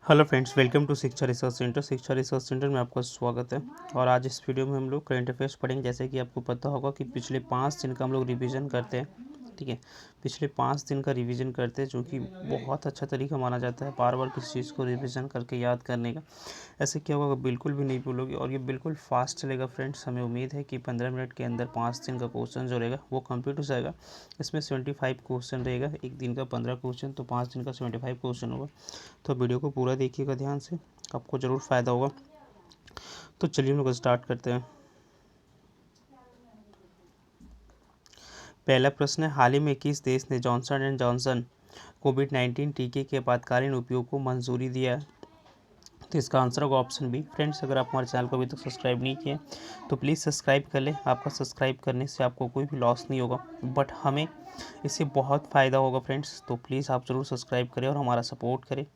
Hello friends, welcome to शिक्षा research centre. शिक्षा research centre में आपका स्वागत है। और आज इस वीडियो में हम लोग करंट अफेयर्स पढ़ेंगे। जैसे कि आपको पता होगा कि पिछले 5 दिन का हम लोग रिवीजन करते हैं। ठीक है, पिछले 5 दिन का रिवीजन करते हैं, जो कि बहुत अच्छा तरीका माना जाता है बार बार किसी चीज़ को रिवीजन करके याद करने का। ऐसे क्या होगा, बिल्कुल भी नहीं भूलोगे और ये बिल्कुल फास्ट चलेगा फ्रेंड्स। हमें उम्मीद है कि 15 मिनट के अंदर 5 दिन का क्वेश्चन जो रहेगा वो कंप्लीट हो जाएगा। इसमें 75 क्वेश्चन रहेगा, एक दिन का 15 क्वेश्चन, तो 5 दिन का 75 क्वेश्चन होगा। तो वीडियो को पूरा देखिएगा ध्यान से, आपको ज़रूर फ़ायदा होगा। तो चलिए हम लोग स्टार्ट करते हैं। पहला प्रश्न है, हाल ही में किस देश ने जॉनसन एंड जॉनसन कोविड-19 टीके के आपातकालीन उपयोग को मंजूरी दिया है? तो इसका आंसर होगा ऑप्शन बी। फ्रेंड्स, अगर आप हमारे चैनल को अभी तक सब्सक्राइब नहीं किए तो प्लीज़ सब्सक्राइब कर लें। आपका सब्सक्राइब करने से आपको कोई भी लॉस नहीं होगा, बट हमें इससे बहुत फ़ायदा होगा फ्रेंड्स। तो प्लीज़ आप ज़रूर सब्सक्राइब करें और हमारा सपोर्ट करें।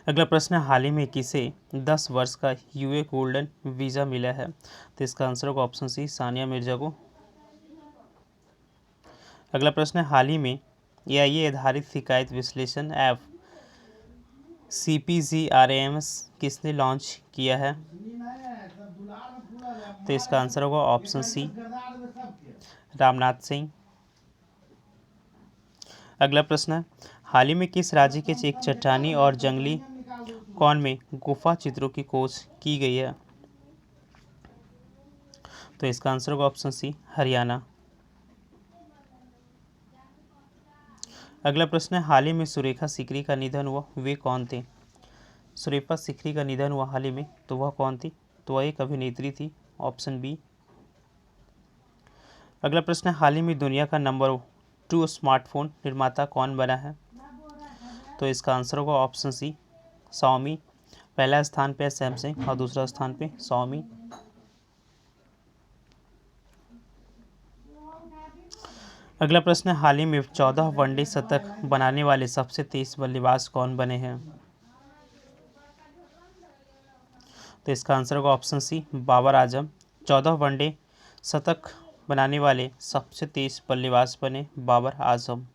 अगला प्रश्न है, हाल ही में किसे 10 वर्ष का यूए गोल्डन वीज़ा मिला है? तो इसका आंसर होगा ऑप्शन सी, सानिया मिर्जा को। अगला प्रश्न है, हाल ही में एआई आधारित शिकायत विश्लेषण ऐप CPGRAMS किसने लॉन्च किया है? तो इसका आंसर होगा ऑप्शन सी, रामनाथ सिंह। अगला प्रश्न है, हाल ही में किस राज्य के एक चट्टानी और जंगली कौन में गुफा चित्रों की खोज की गई है? तो इसका आंसर होगा ऑप्शन सी, हरियाणा। अगला प्रश्न है, हाल ही में सुरेखा सीकरी का निधन हुआ, वे कौन थे? सुरेखा सीकरी का निधन हुआ हाल ही में, तो वह कौन थी? तो वह एक अभिनेत्री थी, ऑप्शन बी। अगला प्रश्न है, हाल ही में दुनिया का नंबर 2 स्मार्टफोन निर्माता कौन बना है? तो इसका आंसर होगा ऑप्शन सी, Xiaomi। पहला स्थान पे है सैमसंग और दूसरा स्थान पे Xiaomi। अगला प्रश्न है, हाल ही में 14 वनडे शतक बनाने वाले सबसे तेज बल्लेबाज कौन बने हैं? तो इसका आंसर होगा ऑप्शन सी, बाबर आजम। 14 वनडे शतक बनाने वाले सबसे तेज बल्लेबाज बने बाबर आजम।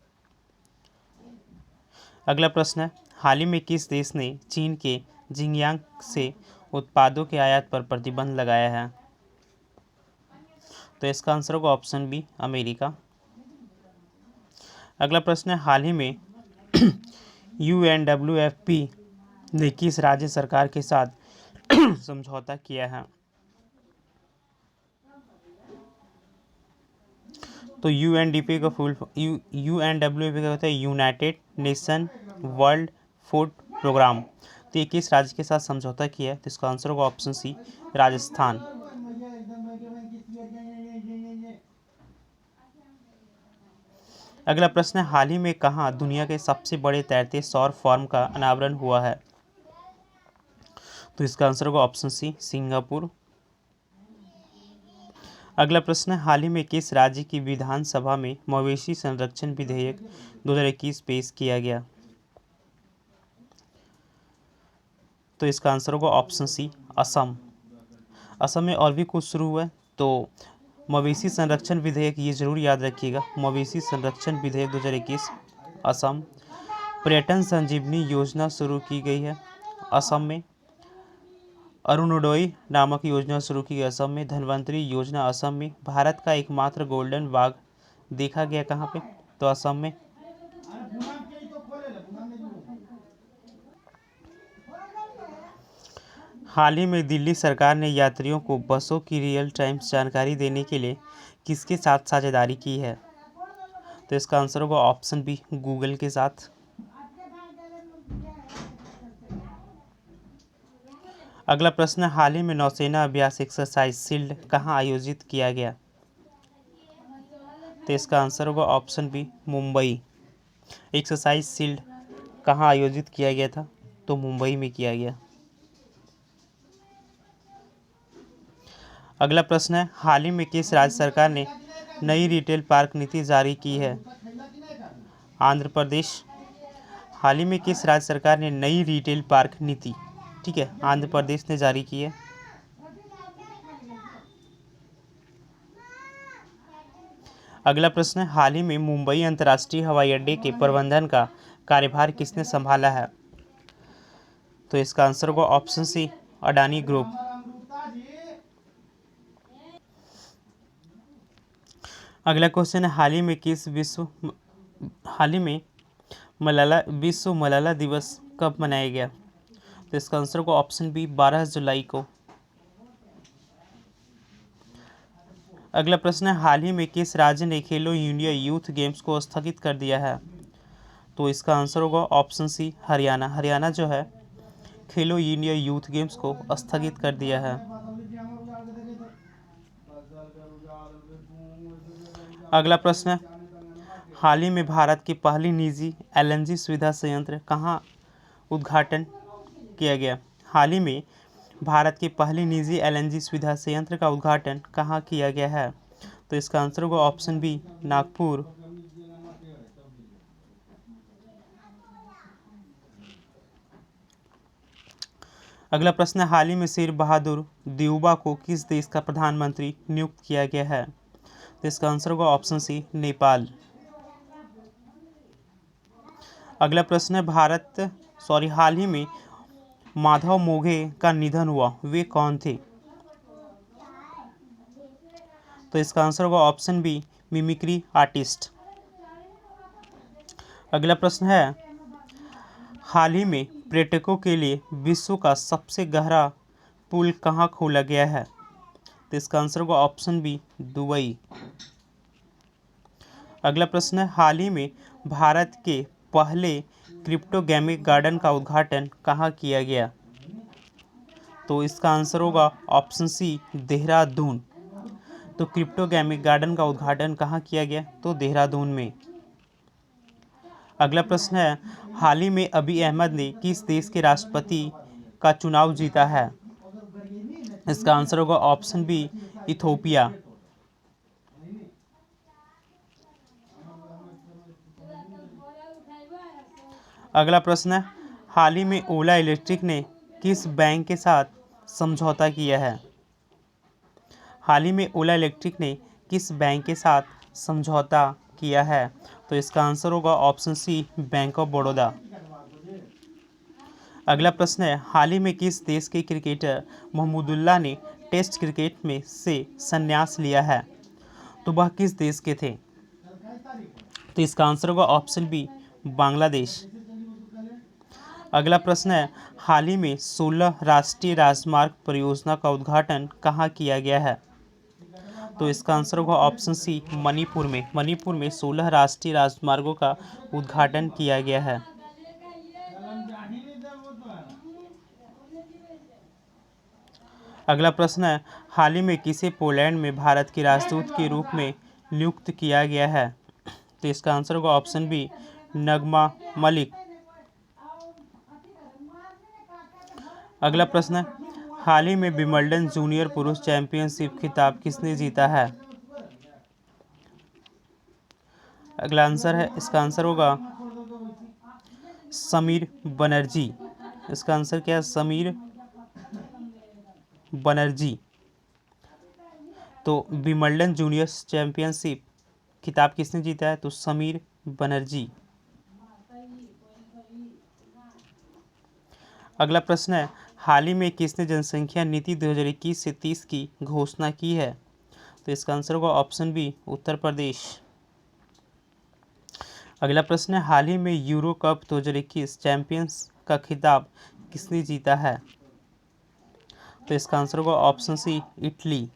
अगला प्रश्न है, हाल ही में किस देश ने चीन के जिंगयांग से उत्पादों के आयात पर प्रतिबंध लगाया है? तो इसका आंसर होगा ऑप्शन बी, अमेरिका। अगला प्रश्न है, हाल ही में UNWFP ने किस राज्य सरकार के साथ समझौता किया है? तो UNDP का फुल UNWFP का होता है United Nation World Food Programme. तो ये किस राज्य के साथ समझौता किया है? तो इसका आंसर होगा ऑप्शन सी, राजस्थान। अगला प्रश्न है, हाल ही में कहाँ दुनिया के सबसे बड़े तैरते सौर फार्म का अनावरण हुआ है? तो इसका आंसर होगा ऑप्शन सी, सिंगापुर। अगला प्रश्न है, हाल ही में किस राज्य की विधानसभा में मवेशी संरक्षण विधेयक 2021 पेश किया गया? तो इसका आंसर होगा ऑप्शन सी, असम। असम में और भी कुछ शुरू हुआ है, तो मवेशी संरक्षण विधेयक ये जरूर याद रखिएगा, मवेशी संरक्षण विधेयक 2021 असम। पर्यटन संजीवनी योजना शुरू की गई है असम में। अरुणोदय नामक योजना शुरू की गई असम में। धन्वंतरी योजना असम में। भारत का एकमात्र गोल्डन बाघ देखा गया कहाँ पे? तो असम में। हाल ही में दिल्ली सरकार ने यात्रियों को बसों की रियल टाइम जानकारी देने के लिए किसके साथ साझेदारी की है? तो इसका आंसर होगा ऑप्शन बी, गूगल के साथ। अगला प्रश्न, हाल ही में नौसेना अभ्यास एक्सरसाइज शील्ड कहाँ आयोजित किया गया? तो इसका आंसर होगा option B, Mumbai. Exercise shield कहाँ आयोजित किया गया था? तो मुंबई में किया गया। अगला प्रश्न है, हाल ही में किस राज्य सरकार ने नई रिटेल पार्क नीति जारी की है? आंध्र प्रदेश। हाल ही में किस राज्य सरकार ने नई रिटेल पार्क नीति, ठीक है, आंध्र प्रदेश ने जारी की है। अगला प्रश्न है, हाल ही में मुंबई अंतर्राष्ट्रीय हवाई अड्डे के प्रबंधन का कार्यभार किसने संभाला है? तो इसका आंसर होगा ऑप्शन सी, अडानी ग्रुप। अगला क्वेश्चन है, हाल ही में विश्व मलाला दिवस कब मनाया गया? तो इसका आंसर होगा ऑप्शन बी, 12 जुलाई को। अगला प्रश्न है, हाल ही में किस राज्य ने खेलो इंडिया यूथ गेम्स को स्थगित कर दिया है? तो इसका आंसर होगा ऑप्शन सी, हरियाणा। हरियाणा जो है खेलो इंडिया यूथ गेम्स को स्थगित कर दिया है। अगला प्रश्न है, हाल ही में भारत की पहली निजी एलएनजी सुविधा संयंत्र कहाँ उद्घाटन किया गया? हाल ही में भारत की पहली निजी एलएनजी सुविधा संयंत्र का उद्घाटन कहाँ किया गया है? तो इसका आंसर होगा ऑप्शन बी, नागपुर। अगला प्रश्न है, हाल ही में शेर बहादुर देउबा को किस देश का प्रधानमंत्री नियुक्त किया गया है? तो इसका आंसर होगा ऑप्शन सी, नेपाल। अगला प्रश्न है, हाल ही में माधव मोघे का निधन हुआ, वे कौन थे? तो इसका आंसर होगा ऑप्शन बी, मिमिक्री आर्टिस्ट। अगला प्रश्न है, हाल ही में पर्यटकों के लिए विश्व का सबसे गहरा पुल कहाँ खोला गया है? तो इसका आंसर होगा ऑप्शन बी, दुबई। अगला प्रश्न है, हाल ही में भारत के पहले क्रिप्टोगेमिक गार्डन का उद्घाटन कहाँ किया गया? तो इसका आंसर होगा ऑप्शन सी, देहरादून। तो क्रिप्टोगेमिक गार्डन का उद्घाटन कहाँ किया गया? तो देहरादून में। अगला प्रश्न है, हाल ही में अबी अहमद ने किस देश के राष्ट्रपति का चुनाव जीता है? इसका आंसर होगा ऑप्शन बी, इथोपिया। अगला प्रश्न है, हाल ही में ओला इलेक्ट्रिक ने किस बैंक के साथ समझौता किया है? हाल ही में ओला इलेक्ट्रिक ने किस बैंक के साथ समझौता किया है? तो इसका आंसर होगा option C, bank of Baroda. अगला प्रश्न है, हाल ही में किस देश के क्रिकेटर महमूदुल्लाह ने टेस्ट क्रिकेट में से संन्यास लिया है? तो वह किस देश के थे? तो इसका आंसर होगा ऑप्शन बी, बांग्लादेश। अगला प्रश्न है, हाल ही में 16 राष्ट्रीय राजमार्ग परियोजना का उद्घाटन कहाँ किया गया है? तो इसका आंसर होगा ऑप्शन सी, मणिपुर में। मणिपुर में 16 राष्ट्रीय राजमार्गों का उद्घाटन किया गया है। अगला प्रश्न है, हाल ही में किसे पोलैंड में भारत के राजदूत के रूप में नियुक्त किया गया है? तो इसका आंसर होगा ऑप्शन बी, नगमा मलिक। अगला प्रश्न है, हाल ही में विंबलडन जूनियर पुरुष चैंपियनशिप खिताब किसने जीता है? अगला आंसर है, इसका आंसर होगा समीर बनर्जी। इसका आंसर क्या है? समीर बनर्जी। तो विंबलडन जूनियर चैंपियनशिप खिताब किसने जीता है? तो समीर बनर्जी। अगला प्रश्न है, हाल ही में किसने जनसंख्या नीति 2021 से 30 की घोषणा की है? तो इसका आंसर होगा ऑप्शन बी, उत्तर प्रदेश। अगला प्रश्न है, हाल ही में यूरो कप 2021 चैंपियंस का खिताब किसने जीता है? तो इसका आंसर होगा ऑप्शन सी, इटली।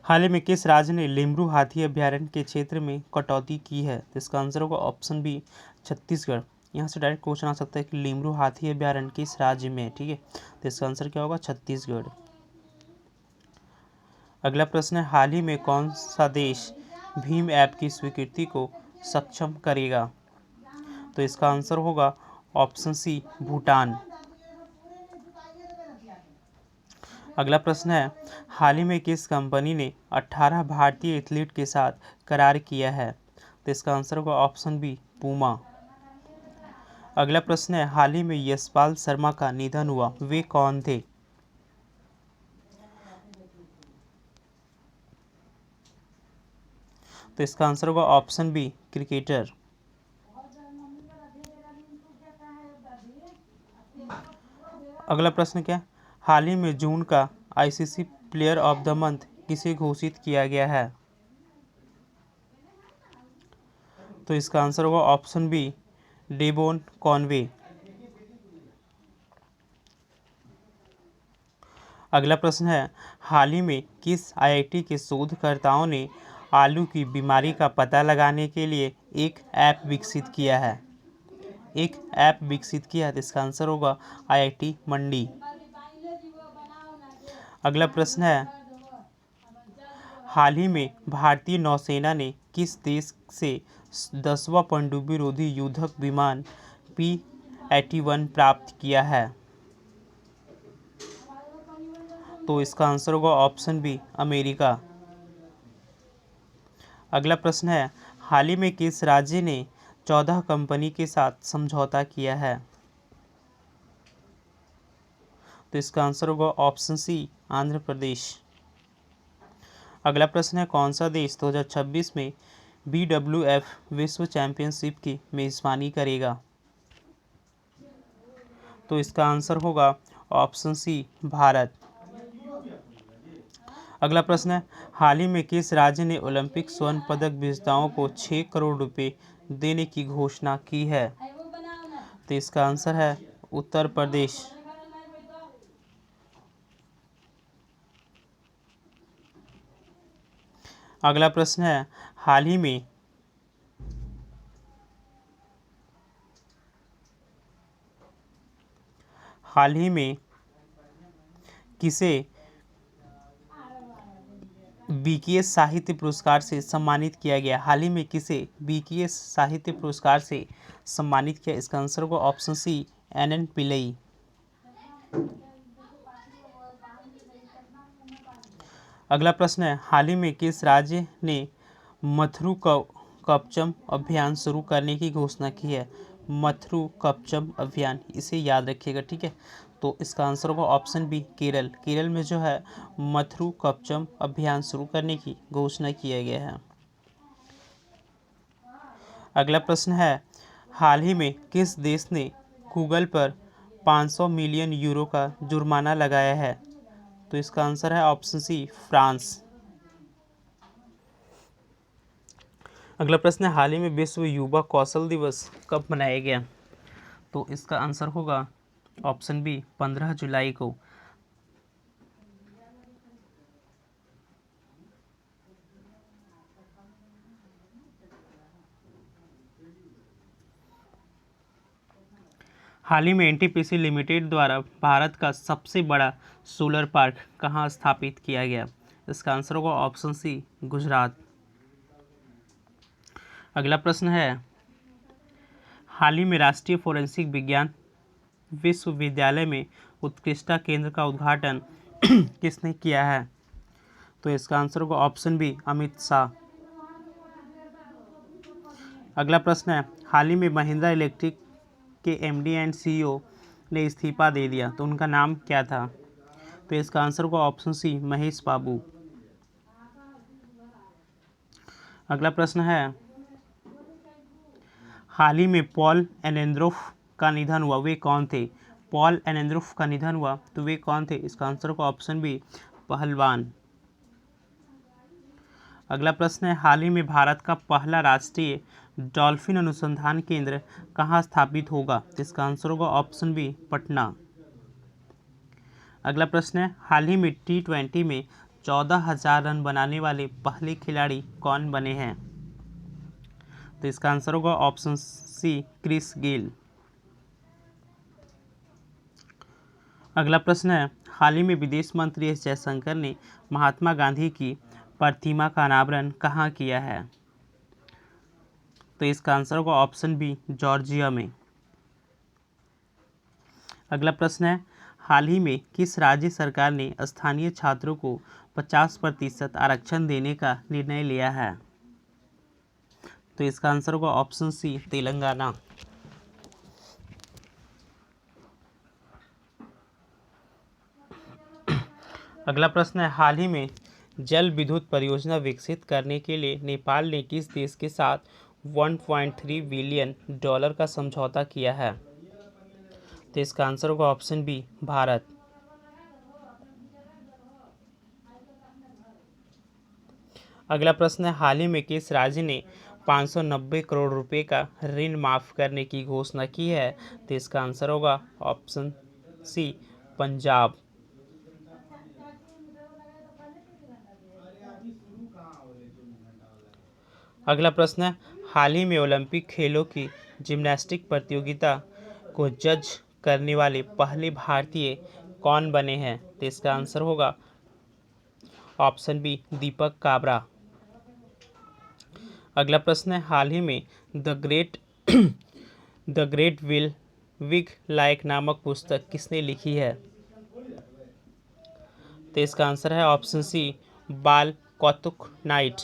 हाल ही में किस राज्य ने लेमरू हाथी अभ्यारण्य के क्षेत्र में कटौती की है? तो इसका आंसर होगा ऑप्शन बी, छत्तीसगढ़। यहाँ से डायरेक्ट क्वेश्चन आ सकता है कि लेमरू हाथी अभ्यारण्य किस राज्य में है, ठीक है। तो इसका आंसर क्या होगा? छत्तीसगढ़। अगला प्रश्न है, हाल ही में कौन सा देश भीम ऐप की स्वीकृति को सक्षम करेगा? तो इसका आंसर होगा ऑप्शन सी, भूटान। अगला प्रश्न है, हाल ही में किस कंपनी ने 18 भारतीय एथलीट के साथ करार किया है? तो इसका आंसर होगा ऑप्शन बी, पूमा। अगला प्रश्न है, हाल ही में यशपाल शर्मा का निधन हुआ, वे कौन थे? तो इसका आंसर होगा ऑप्शन बी क्रिकेटर। अगला प्रश्न क्या है, हाल ही में जून का ICC player of the month किसे घोषित किया गया है? तो इसका आंसर होगा ऑप्शन बी डेवोन कॉनवे। अगला प्रश्न है, हाल ही में किस आईआईटी के शोधकर्ताओं ने आलू की बीमारी का पता लगाने के लिए एक ऐप विकसित किया है? एक ऐप विकसित किया है, तो इसका आंसर होगा आईआईटी मंडी। अगला प्रश्न है, हाल ही में भारतीय नौसेना ने किस देश से 10वां पनडुब्बी रोधी युद्धक विमान P-81 प्राप्त किया है? तो इसका आंसर होगा ऑप्शन बी अमेरिका। अगला प्रश्न है, हाल ही में किस राज्य ने 14 कंपनी के साथ समझौता किया है? तो इसका आंसर होगा ऑप्शन सी आंध्र प्रदेश। अगला प्रश्न है, कौन सा देश 2026 में BWF विश्व चैंपियनशिप की मेजबानी करेगा? तो इसका आंसर होगा ऑप्शन सी भारत। अगला प्रश्न है, हाल ही में किस राज्य ने ओलंपिक स्वर्ण पदक विजेताओं को 6 करोड़ रुपए देने की घोषणा की है? तो इसका आंसर है उत्तर प्रदेश। अगला प्रश्न है, हाल ही में किसे बीकेएस साहित्य पुरस्कार से सम्मानित किया गया? हाल ही में किसे बीकेएस साहित्य पुरस्कार से सम्मानित किया? इसका आंसर होगा ऑप्शन सी NN पिल्लई। अगला प्रश्न है, हाल ही में किस राज्य ने मथुरु कवचम अभियान शुरू करने की घोषणा की है? मथुरु कवचम अभियान, इसे याद रखिएगा, ठीक है। तो इसका आंसर होगा ऑप्शन बी केरल। केरल में जो है मथुरु कवचम अभियान शुरू करने की घोषणा किया गया है। अगला प्रश्न है, हाल ही में किस देश ने गूगल पर 500 मिलियन यूरो का जुर्माना लगाया है? तो इसका आंसर है ऑप्शन सी फ्रांस। अगला प्रश्न है, हाल ही में विश्व युवा कौशल दिवस कब मनाया गया? तो इसका आंसर होगा ऑप्शन बी 15 जुलाई को। हाल ही में एनटीपीसी लिमिटेड द्वारा भारत का सबसे बड़ा सोलर पार्क कहाँ स्थापित किया गया? इसका आंसर होगा ऑप्शन सी गुजरात। अगला प्रश्न है, हाल ही में राष्ट्रीय फोरेंसिक विज्ञान विश्वविद्यालय में उत्कृष्टता केंद्र का उद्घाटन किसने किया है? तो इसका आंसर होगा ऑप्शन बी अमित शाह। अगला प्रश्न है, हाल ही में महिंद्रा इलेक्ट्रिक के MD एंड CEO ने इस्तीफा दे दिया, तो उनका नाम क्या था? तो इसका आंसर होगा ऑप्शन सी महेश बाबू। अगला प्रश्न है, हाल ही में पॉल एनेंद्रोफ का निधन हुआ, वे कौन थे? पॉल एनेंद्रोफ का निधन हुआ, तो वे कौन थे? इसका आंसर होगा ऑप्शन बी पहलवान। अगला प्रश्न है, हाल ही में भारत का पहला राष्ट्रीय डॉल्फिन अनुसंधान केंद्र कहाँ स्थापित होगा? इसका आंसर होगा ऑप्शन बी पटना। अगला प्रश्न है, हाल ही में T20 में 14,000 रन बनाने वाले पहले खिलाड़ी कौन बने हैं? तो इसका आंसर होगा ऑप्शन सी क्रिस गेल। अगला प्रश्न है, हाल ही में विदेश मंत्री एस जयशंकर ने महात्मा गांधी की प्रतिमा का अनावरण कहाँ किया है? तो इसका आंसर होगा ऑप्शन बी जॉर्जिया में। अगला प्रश्न है, हाल ही में किस राज्य सरकार ने स्थानीय छात्रों को 50% आरक्षण देने का निर्णय लिया है? तो इसका आंसर होगा ऑप्शन सी तेलंगाना। अगला प्रश्न है, हाल ही में जल विद्युत परियोजना विकसित करने के लिए नेपाल ने किस देश के साथ 1.3 बिलियन डॉलर का समझौता किया है? तो इसका आंसर होगा ऑप्शन बी, भारत। अगला प्रश्न है, हाल ही में किस राज्य ने 590 करोड़ रुपए का ऋण माफ करने की घोषणा की है? तो इसका आंसर होगा ऑप्शन सी, पंजाब। अगला प्रश्न है, हाल ही में ओलंपिक खेलों की जिम्नास्टिक प्रतियोगिता को जज करने वाले पहले भारतीय कौन बने हैं? तो इसका आंसर होगा ऑप्शन बी, दीपक काबरा। अगला प्रश्न है, हाल ही में the great will wig like नामक पुस्तक किसने लिखी है? तो इसका आंसर है ऑप्शन सी, बाल कौतुक नाइट।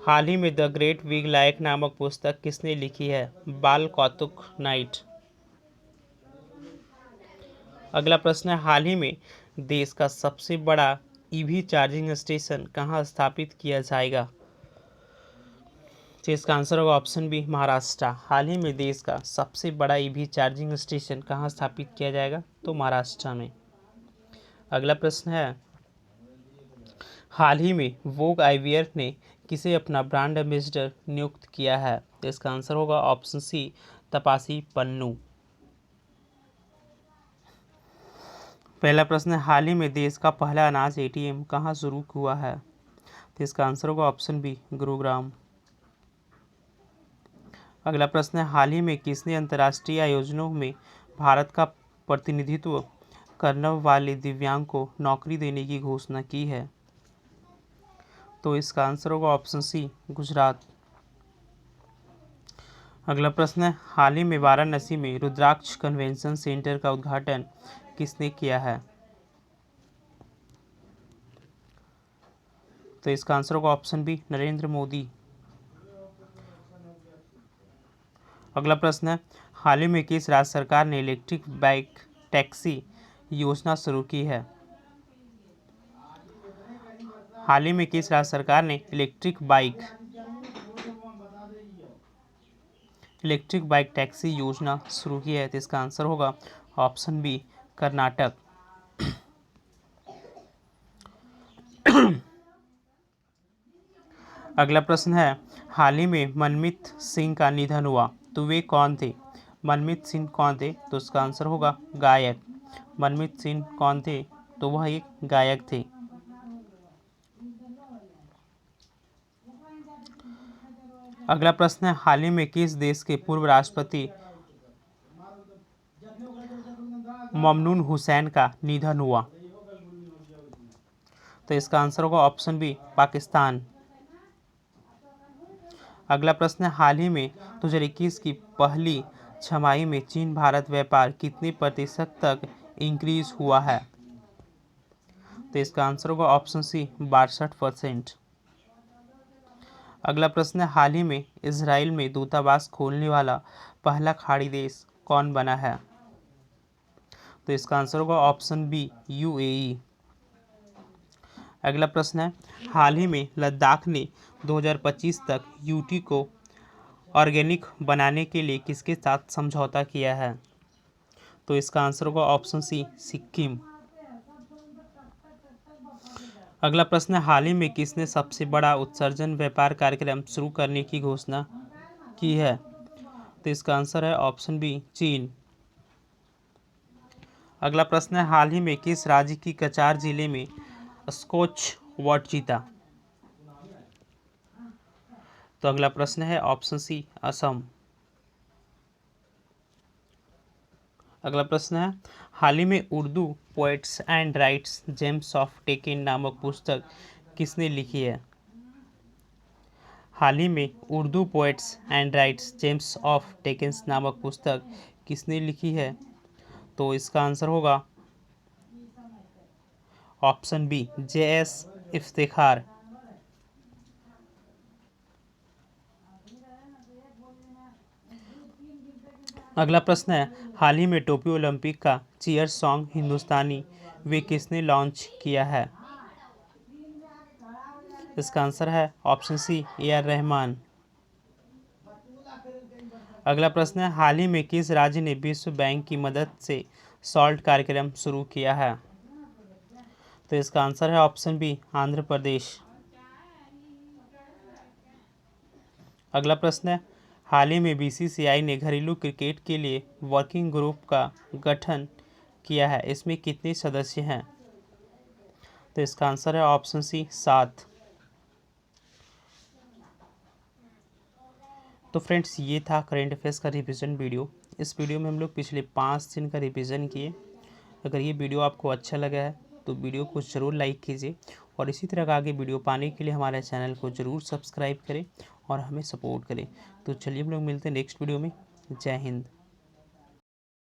हाल ही में द ग्रेट विग लाइक नामक पुस्तक किसने लिखी है? बाल कौतुक नाइट। अगला प्रश्न है, हाल ही में देश का सबसे बड़ा ईवी चार्जिंग स्टेशन कहाँ स्थापित किया जाएगा? तो इसका आंसर होगा ऑप्शन बी, महाराष्ट्र। हाल ही में देश का सबसे बड़ा ईवी चार्जिंग स्टेशन कहाँ स्थापित किया जाएगा? तो महाराष्ट्र में। अगला प्रश्न है, हाल ही में वोग आईवीएफ ने किसे अपना ब्रांड एम्बेसडर नियुक्त किया है? तो इसका आंसर होगा ऑप्शन सी, तपासी पन्नू। पहला प्रश्न है, हाल ही में देश का पहला अनाज एटीएम कहाँ शुरू हुआ है? तो इसका आंसर होगा ऑप्शन बी, गुरुग्राम। अगला प्रश्न है, हाल ही में किसने अंतर्राष्ट्रीय आयोजनों में भारत का प्रतिनिधित्व करने वाले दिव्यांग को नौकरी देने की घोषणा की है? तो इसका आंसर होगा ऑप्शन सी, गुजरात। अगला प्रश्न है, हाल ही में वाराणसी में रुद्राक्ष कन्वेंशन सेंटर का उद्घाटन किसने किया है? तो इसका आंसर होगा ऑप्शन बी, नरेंद्र मोदी। अगला प्रश्न है, हाल ही में किस राज्य सरकार ने इलेक्ट्रिक बाइक टैक्सी योजना शुरू की है? हाल ही में किस राज्य सरकार ने इलेक्ट्रिक बाइक टैक्सी योजना शुरू की है? तो इसका आंसर होगा ऑप्शन बी, कर्नाटक। अगला प्रश्न है, हाल ही में मनमीत सिंह का निधन हुआ तो वे कौन थे? मनमीत सिंह कौन थे? तो उसका आंसर होगा गायक। मनमीत सिंह कौन थे? तो वह एक गायक थे। अगला प्रश्न है, हाल ही में किस देश के पूर्व राष्ट्रपति ममनून हुसैन का निधन हुआ? तो इसका आंसर होगा ऑप्शन बी, पाकिस्तान। अगला प्रश्न है, हाल ही में 2021 की पहली छमाही में चीन भारत व्यापार कितने प्रतिशत तक इंक्रीज हुआ है? तो इसका आंसर होगा ऑप्शन सी, 62%। अगला प्रश्न है, हाल ही में इजराइल में दूतावास खोलने वाला पहला खाड़ी देश कौन बना है? तो इसका आंसर होगा ऑप्शन बी, यूएई। अगला प्रश्न है, हाल ही में लद्दाख ने 2025 तक यूटी को ऑर्गेनिक बनाने के लिए किसके साथ समझौता किया है? तो इसका आंसर होगा ऑप्शन सी, सिक्किम। अगला प्रश्न है, हाल ही में किसने सबसे बड़ा उत्सर्जन व्यापार कार्यक्रम शुरू करने की घोषणा की है? तो इसका आंसर है ऑप्शन बी, चीन। अगला प्रश्न है, हाल ही में किस राज्य की कचार जिले में स्कॉच अवार्ड जीता? तो अगला प्रश्न है ऑप्शन सी, असम। अगला प्रश्न है, हाल ही में Urdu poets and rights James of taken नामक पुस्तक किसने लिखी है? हाल ही में Urdu poets and rights James of taken नामक पुस्तक किसने लिखी है? तो इसका आंसर होगा ऑप्शन बी, जे.एस. इफ्तिखार। अगला प्रश्न है, हाल ही में टोक्यो ओलंपिक का चीयर सॉन्ग हिंदुस्तानी वे किसने लॉन्च किया है? इसका आंसर है option C A R Rahman. अगला प्रश्न है, हाल ही में किस राज्य ने विश्व बैंक की मदद से सॉल्ट कार्यक्रम शुरू किया है? तो इसका आंसर है ऑप्शन बी आंध्र प्रदेश। अगला प्रश्न है, हाल ही में बीसीसीआई ने घरेलू क्रिकेट के लिए वर्किंग ग्रुप का गठन किया है, इसमें कितने सदस्य हैं? तो इसका आंसर है ऑप्शन सी 7। तो फ्रेंड्स, ये था करेंट अफेयर्स का रिवीजन वीडियो। इस वीडियो में हम लोग पिछले 5 दिन का रिवीजन किए। अगर ये वीडियो आपको अच्छा लगा है तो वीडियो को ज़रूर लाइक कीजिए और इसी तरह का आगे वीडियो पाने के लिए हमारे चैनल को ज़रूर सब्सक्राइब करें और हमें सपोर्ट करें। तो चलिए हम लोग मिलते हैं नेक्स्ट वीडियो में। जय हिंद।